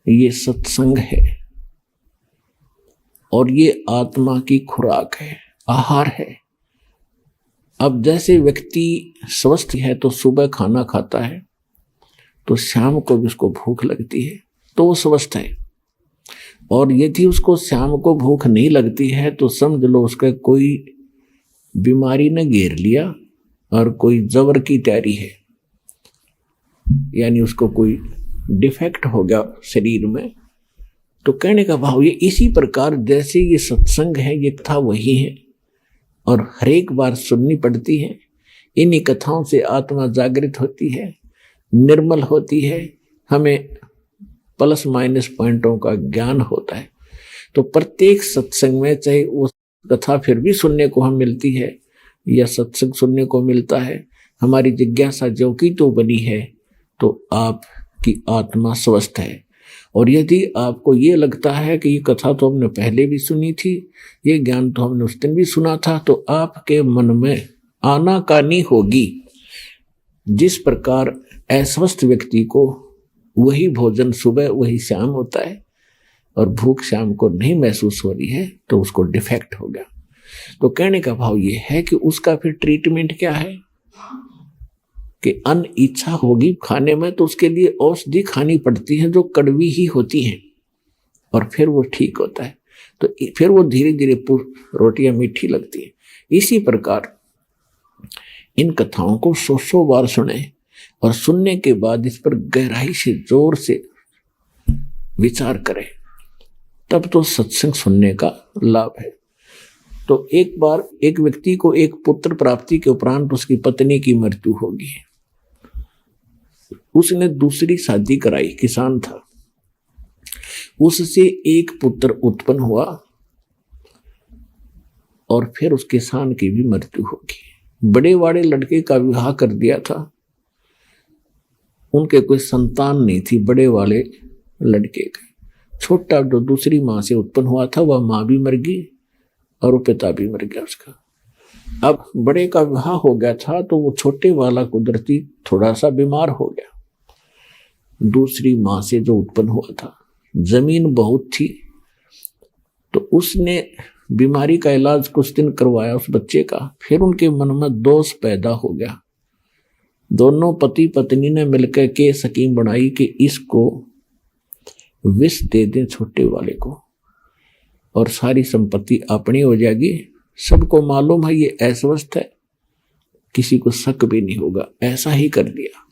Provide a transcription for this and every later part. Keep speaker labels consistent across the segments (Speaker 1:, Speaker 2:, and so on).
Speaker 1: ये सत्संग है और ये आत्मा की खुराक है, आहार है। अब जैसे व्यक्ति स्वस्थ है तो सुबह खाना खाता है तो शाम को भी उसको भूख लगती है तो वो स्वस्थ है, और यदि उसको शाम को भूख नहीं लगती है तो समझ लो उसका कोई बीमारी ने घेर लिया और कोई जबर की तैयारी है, यानी उसको कोई डिफेक्ट हो गया शरीर में। तो कहने का भाव ये इसी प्रकार जैसे ये सत्संग है, ये कथा वही है और हर एक बार सुननी पड़ती है। इन्हीं कथाओं से आत्मा जागृत होती है, निर्मल होती है, हमें प्लस माइनस पॉइंटों का ज्ञान होता है। तो प्रत्येक सत्संग में चाहे वो कथा फिर भी सुनने को हम मिलती है या सत्संग सुनने को मिलता है, हमारी जिज्ञासा जो की तो बनी है तो आपकी आत्मा स्वस्थ है। और यदि आपको ये लगता है कि ये कथा तो हमने पहले भी सुनी थी, ये ज्ञान तो हमने उस दिन भी सुना था, तो आपके मन में आनाकानी होगी। जिस प्रकार अस्वस्थ व्यक्ति को वही भोजन सुबह वही शाम होता है और भूख शाम को नहीं महसूस हो रही है तो उसको डिफेक्ट हो गया। तो कहने का भाव ये है कि उसका फिर ट्रीटमेंट क्या है कि अन इच्छा होगी खाने में तो उसके लिए औषधि खानी पड़ती है जो कड़वी ही होती हैं और फिर वो ठीक होता है। तो फिर वो धीरे धीरे रोटियां मीठी लगती हैं। इसी प्रकार इन कथाओं को 100 बार सुने और सुनने के बाद इस पर गहराई से जोर से विचार करें, तब तो सत्संग सुनने का लाभ है। तो एक बार एक व्यक्ति को एक पुत्र प्राप्ति के उपरांत उसकी पत्नी की मृत्यु होगी। उसने दूसरी शादी कराई, किसान था, उससे एक पुत्र उत्पन्न हुआ और फिर उस किसान की भी मृत्यु होगी। बड़े वाले लड़के का विवाह कर दिया था, उनके कोई संतान नहीं थी बड़े वाले लड़के के। छोटा जो दूसरी माँ से उत्पन्न हुआ था वह माँ भी मर गई और वो पिता भी मर गया उसका। अब बड़े का विवाह हो गया था तो वो छोटे वाला कुदरती थोड़ा सा बीमार हो गया। दूसरी माँ से जो उत्पन्न हुआ था, जमीन बहुत थी तो उसने बीमारी का इलाज कुछ दिन करवाया उस बच्चे का। फिर उनके मन में दोष पैदा हो गया। दोनों पति पत्नी ने मिलकर के स्कीम बनाई कि इसको विष दे दें छोटे वाले को और सारी संपत्ति अपनी हो जाएगी। सबको मालूम है ये अस्वस्थ है, किसी को शक भी नहीं होगा। ऐसा ही कर दिया।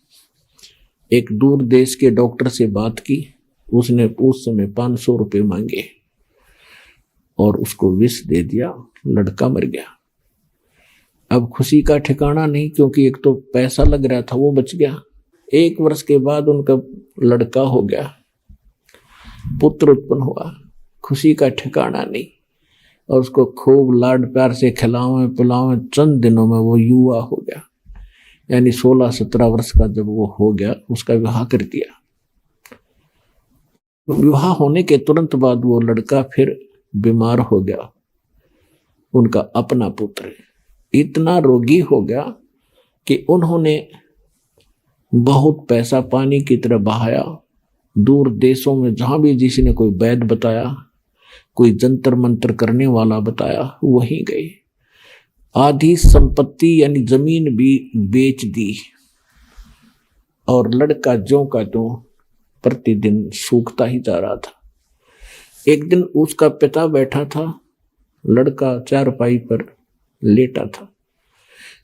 Speaker 1: एक दूर देश के डॉक्टर से बात की, उसने उस समय 500 रुपये मांगे और उसको विष दे दिया, लड़का मर गया। अब खुशी का ठिकाना नहीं, क्योंकि एक तो पैसा लग रहा था वो बच गया। 1 वर्ष के बाद उनका लड़का हो गया, पुत्र उत्पन्न हुआ, खुशी का ठिकाना नहीं। और उसको खूब लाड प्यार से खिलावें पिलावें, चंद दिनों में वो युवा हो गया, यानी 16-17 वर्ष का जब वो हो गया उसका विवाह कर दिया। विवाह होने के तुरंत बाद वो लड़का फिर बीमार हो गया। उनका अपना पुत्र इतना रोगी हो गया कि उन्होंने बहुत पैसा पानी की तरह बहाया। दूर देशों में जहां भी जिसने कोई वैद्य बताया, कोई जंतर मंत्र करने वाला बताया, वहीं गए। आधी संपत्ति यानी जमीन भी बेच दी और लड़का ज्यों का त्यों प्रतिदिन सूखता ही जा रहा था। एक दिन उसका पिता बैठा था, लड़का चारपाई पर लेटा था।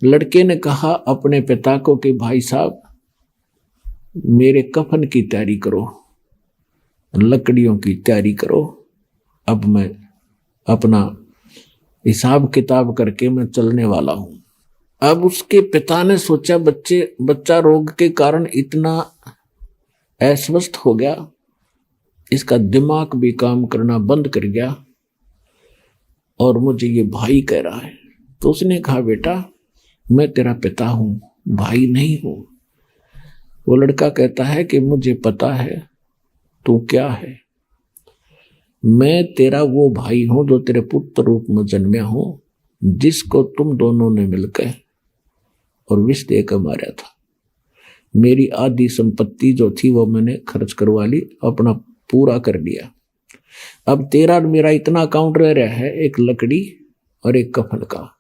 Speaker 1: लड़के ने कहा अपने पिता को कि भाई साहब मेरे कफन की तैयारी करो, लकड़ियों की तैयारी करो, अब मैं अपना हिसाब किताब करके मैं चलने वाला हूं। अब उसके पिता ने सोचा बच्चा रोग के कारण इतना अस्वस्थ हो गया, इसका दिमाग भी काम करना बंद कर गया और मुझे ये भाई कह रहा है। तो उसने कहा बेटा मैं तेरा पिता हूं, भाई नहीं हूं। वो लड़का कहता है कि मुझे पता है तू क्या है, मैं तेरा वो भाई हूं जो तेरे पुत्र रूप में जन्मया हूं, जिसको तुम दोनों ने मिलकर और विष देकर मारा था। मेरी आधी संपत्ति जो थी वो मैंने खर्च करवा ली, अपना पूरा कर लिया। अब तेरा और मेरा इतना अकाउंट रह रहा है, एक लकड़ी और एक कफन का,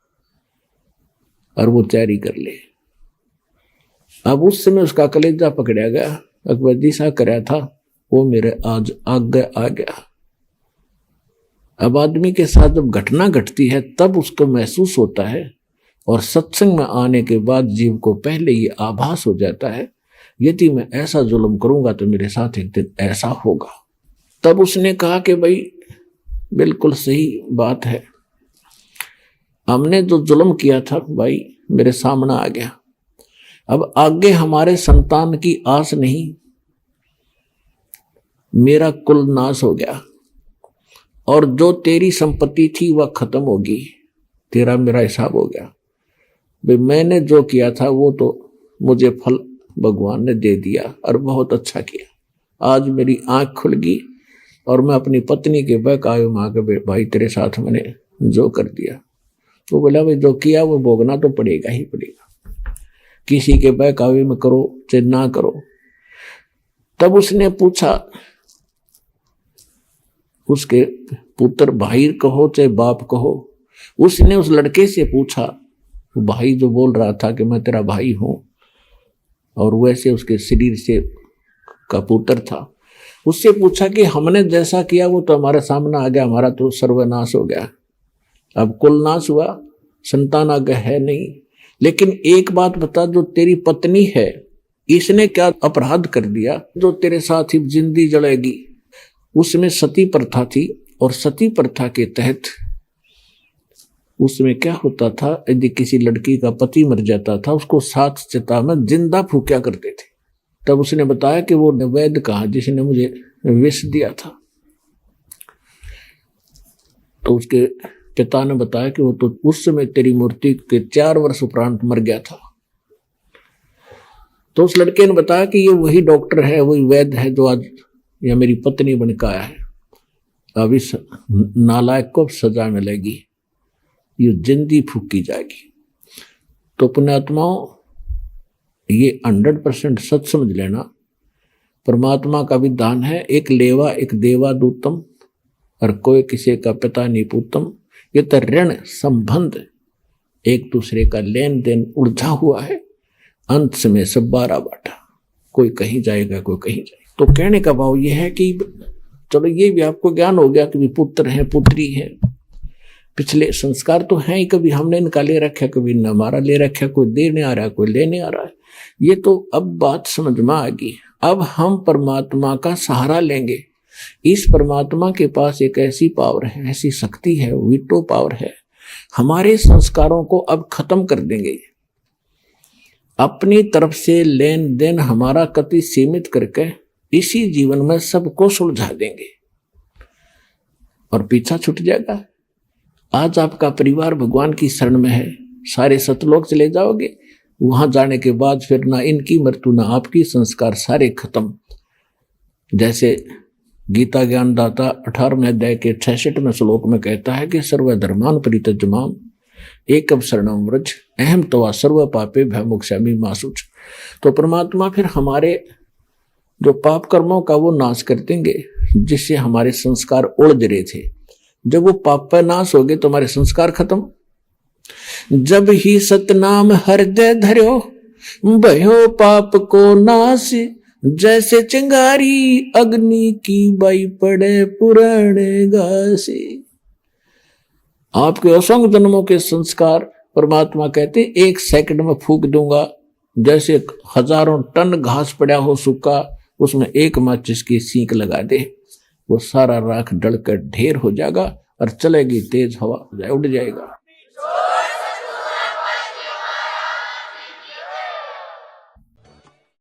Speaker 1: और वो तैयारी कर ले। अब उस समय उसका कलेजा पकड़ा गया, अकबर जी सा कराया था वो मेरे आज आगे आ गया। अब आदमी के साथ जब घटना घटती है तब उसको महसूस होता है, और सत्संग में आने के बाद जीव को पहले ये आभास हो जाता है, यदि मैं ऐसा जुल्म करूंगा तो मेरे साथ एक दिन ऐसा होगा। तब उसने कहा कि भाई बिल्कुल सही बात है, हमने जो जुल्म किया था भाई मेरे सामने आ गया, अब आगे हमारे संतान की आस नहीं, मेरा कुल नाश हो गया, और जो तेरी संपत्ति थी वह खत्म होगी, तेरा मेरा हिसाब हो गया। भाई मैंने जो किया था वो तो मुझे फल भगवान ने दे दिया और बहुत अच्छा किया। आज मेरी आंख खुल गई और मैं अपनी पत्नी के बहकावे में आके भाई तेरे साथ मैंने जो कर दिया। वो बोला भाई जो किया वो भोगना तो पड़ेगा ही पड़ेगा, किसी के बहकावे में करो चाहे ना करो। तब उसने पूछा, उसके पुत्र भाई कहो चाहे बाप कहो, उसने उस लड़के से पूछा, भाई जो बोल रहा था कि मैं तेरा भाई हूं और वैसे उसके शरीर से का पुत्र था, उससे पूछा कि हमने जैसा किया वो तो हमारे सामने आ गया, हमारा तो सर्वनाश हो गया, अब कुल नाश हुआ, संतान आगे है नहीं। लेकिन एक बात बता, जो तेरी पत्नी है इसने क्या अपराध कर दिया जो तेरे साथ ही जिंदगी जलेगी? उसमें सती प्रथा थी, और सती प्रथा के तहत उसमें क्या होता था, यदि किसी लड़की का पति मर जाता था उसको सात चिता में जिंदा फूंका करते थे। तब उसने बताया कि वो वैद्य कहा जिसने मुझे विष दिया था, तो उसके पिता ने बताया कि वो तो उस समय तेरी मूर्ति के 4 वर्ष उपरांत मर गया था। तो उस लड़के ने बताया कि ये वही डॉक्टर है, वही वैद्य है जो आज यह मेरी पत्नी बनकर आया है, अब इस नालायक को सजा मिलेगी, ये जिंदगी फूकी जाएगी। तो पुण्यात्माओं ये 100% सच समझ लेना, परमात्मा का विधान है, एक लेवा एक देवा दूतम, और कोई किसी का पिता नहीं पूतम। ये तो ऋण संबंध एक दूसरे का लेन देन उलझा हुआ है, अंत में सब 12 बाटा, कोई कहीं जाएगा कोई कहीं जाएगा। तो कहने का भाव यह है कि चलो ये भी आपको ज्ञान हो गया कि भी पुत्र है पुत्री है, पिछले संस्कार तो हैं ही, कभी हमने इनका ले रखा कभी न हमारा ले रखा, कोई देने आ रहा है कोई लेने आ रहा है, ये तो अब बात समझ में आ गई। अब हम परमात्मा का सहारा लेंगे। इस परमात्मा के पास एक ऐसी पावर है, ऐसी शक्ति है, वीटो पावर है, हमारे संस्कारों को अब खत्म कर देंगे। अपनी तरफ से लेन देन हमारा कति सीमित करके इसी जीवन में सबको सुलझा देंगे और पीछा छूट जाएगा। आज आपका परिवार भगवान की शरण में है, सारे सतलोक चले जाओगे, वहां जाने के बाद फिर ना इनकी मृत्यु ना आपकी, संस्कार सारे खत्म। जैसे गीता ज्ञानदाता 18वें अध्याय के 66वें श्लोक में कहता है कि सर्वधर्मान परित्यज्यमाम एकम शरणम व्रज अहम तवा सर्व पापे भयमुक्षामि मा शुच। तो परमात्मा फिर हमारे जो पाप कर्मों का वो नाश कर देंगे, जिससे हमारे संस्कार उलझ रहे थे। जब वो पाप पर नाश हो गए तो हमारे संस्कार खत्म। जब ही सतनाम हृदय धर्यो भयो पाप को नाश, जैसे चिंगारी अग्नि की बाई पड़े पुराने घासे। आपके असंख्य जन्मों के संस्कार परमात्मा कहते 1 सेकंड में फूंक दूंगा, जैसे हजारों टन घास पड़ा हो सूखा, उसमें एक माचिस की सीख लगा दे, वो सारा राख डलकर ढेर हो जाएगा और चलेगी तेज हवा, उड़ जाएगा।